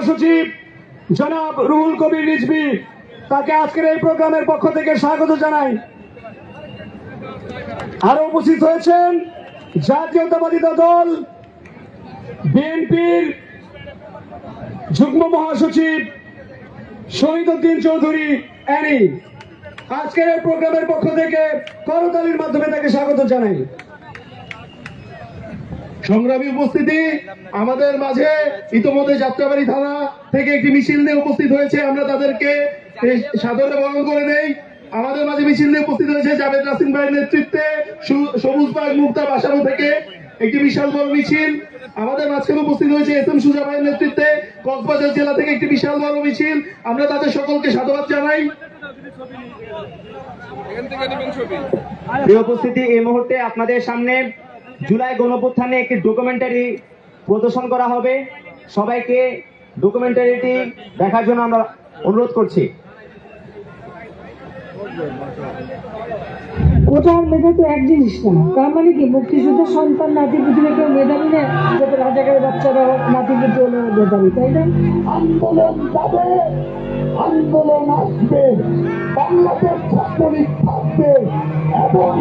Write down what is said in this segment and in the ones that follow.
মহাসচিব জনাব রুহুল কবির রিজভী, তাকে আজকের এই প্রোগ্রামের পক্ষ থেকে স্বাগত জানাই। আরো উপস্থিত হয়েছেন জাতীয়তাবাদী দল বিএনপির যুগ্ম মহাসচিব শহীদউদ্দিন চৌধুরী অ্যানি। আজকের এই প্রোগ্রামের পক্ষ থেকে করতালির মাধ্যমে তাকে স্বাগত জানাই। সংগ্রামী উপস্থিতি, আমাদের মাঝে ইতিমধ্যে যাত্রাবাড়ি থানা থেকে একটি মিছিল নিয়ে উপস্থিত হয়েছে, আমরা তাদেরকে সাদরে বরণ করে নেই। আমাদের মাঝে মিছিল নিয়ে উপস্থিত হয়েছে জাভেদ রাসিম ভাইয়ের নেতৃত্বে সবুজ পার্ক মুক্তা বাসাবো থেকে একটি বিশাল বড় মিছিল। আমাদের মাঝখানে উপস্থিত হয়েছে এস এম সুজা ভাইয়ের নেতৃত্বে কক্সবাজার জেলা থেকে একটি বিশাল বড় মিছিল। আমরা তাদের সকলকে সাধুবাদ জানাই। প্রিয় উপস্থিতি, এই মুহূর্তে আপনাদের সামনে জুলাই গণঅভ্যুত্থানে একটি ডকুমেন্টারি প্রদর্শন করা হবে। সবাইকে ডকুমেন্টারিটি দেখার জন্য আমরা অনুরোধ করছি। কোটার মেধা তো এক জিনিস না, তার মানে কি মুক্তিযুদ্ধের সন্তান নাতিপুতিরা কেউ মেধাবী না, যাতে রাজাকারের বাচ্চারা নাতিপুতি হলে মেধাবী, তাই না? আন্দোলন যাবে, আন্দোলন আসবে, বাংলাদেশ ছাত্রলীগ থাকবে এবং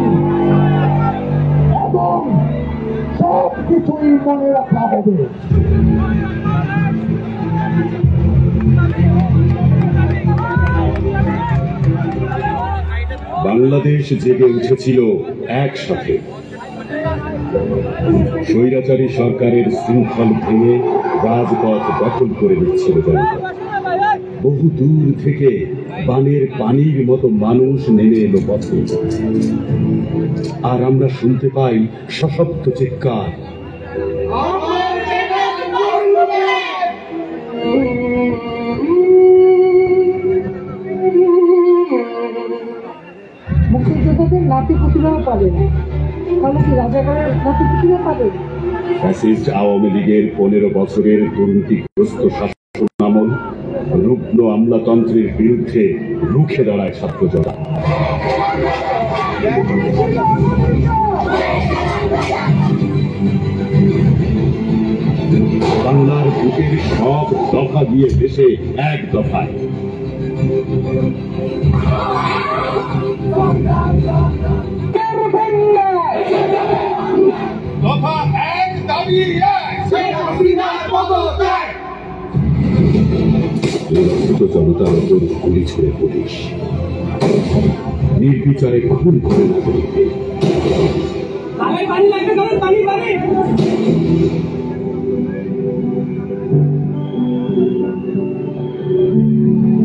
সব কিছুই মনে রাখা হবে। বাংলাদেশ জেগে উঠেছিল একসাথে। স্বৈরাচারী সরকারের শৃঙ্খল ভেঙে রাজপথ দখল করে নিচ্ছিল জনতা। বহু দূর থেকে বানের পানির মতো মানুষ নেমে এলো পথে, আর আমরা শুনতে পাই সশব্দ চিৎকার। মুক্তিযোদ্ধাদের নাতিপুতিরাও পাবে না, তাহলে কি রাজাকারের নাতিপুতিরা পাবে? ফ্যাসিস্ট আওয়ামী লীগের 15 বছরের দুর্নীতিগ্রস্ত শাসন আমল, রুগ্ন আমলাতন্ত্রের বিরুদ্ধে রুখে দাঁড়ায় ছাত্র জনতা। বাংলার বুকের সব দফা গিয়ে দেশে এক দফায়। দফা এক, দাবি এক, শেখ হাসিনার পদত্যাগ। নিরস্ত্র জনতার উপর গুলি ছুড়ে পুলিশ নির্বিচারে খুন করে নাগরিকদের।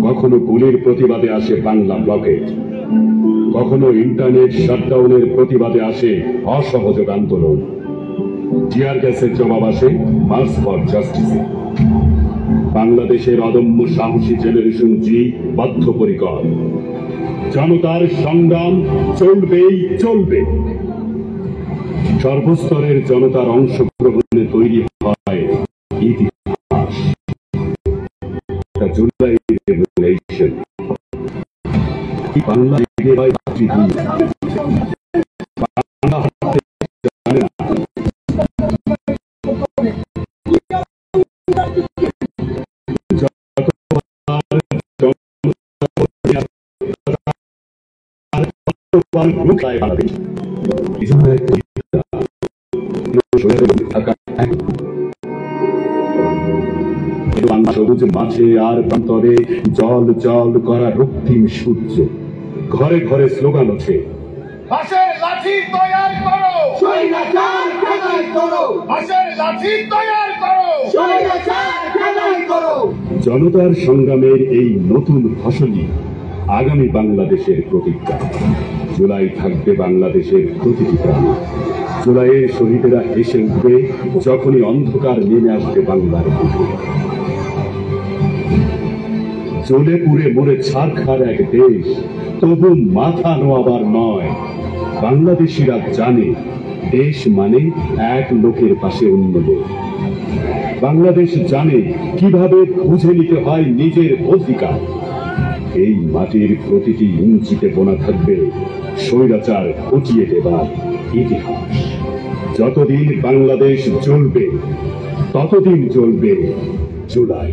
কখনো গুলির প্রতিবাদে আসে বাংলা ব্লকেট, কখনো ইন্টারনেট শাটডাউনের প্রতিবাদে আসে অসহযোগ আন্দোলন। টিয়ার গ্যাসের জবাব আসে মার্চ ফর জাস্টিসে। বাংলাদেশের অদম্য সাহসী জেনারেশন জি বদ্ধপরিকর। জনতার সংগ্রাম চলবেই চলবে। সর্বস্তরের জনতার অংশগ্রহণে তৈরি হয় ইতিহাস। জুলাই রেভলিউশন বাংলা সবুজ মাঝে আর প্রান্তরে জল জল করা রক্তিম সূর্য। ঘরে ঘরে স্লোগান ওঠে, বাঁশের লাঠি তৈয়ার করো, স্বৈরাচার ঠেকাই করো, বাঁশের লাঠি তৈয়ার করো, স্বৈরাচার ঠেকাই করো। জনতার সংগ্রামের এই নতুন ফসলই আগামী বাংলাদেশের প্রতিজ্ঞা। জুলাই থাকবে বাংলাদেশের প্রতিটি প্রাণে। জুলাইয়ের শহীদেরা হেসে উঠবে যখনই অন্ধকার নেমে আসবে বাংলার বুকে। জ্বলে পুড়ে মরে ছারখার এক দেশ, তবু মাথা নোয়াবার নয়। বাংলাদেশিরা জানে দেশ মানে এক লোকের পাশে অন্য লোক। বাংলাদেশ জানে কিভাবে বুঝে নিতে হয় নিজের অধিকার। এই মাটির প্রতিটি ইঞ্চিতে বোনা থাকবে স্বৈরাচার হটিয়ে দেবার ইতিহাস। যতদিন বাংলাদেশ চলবে ততদিন চলবে জুলাই।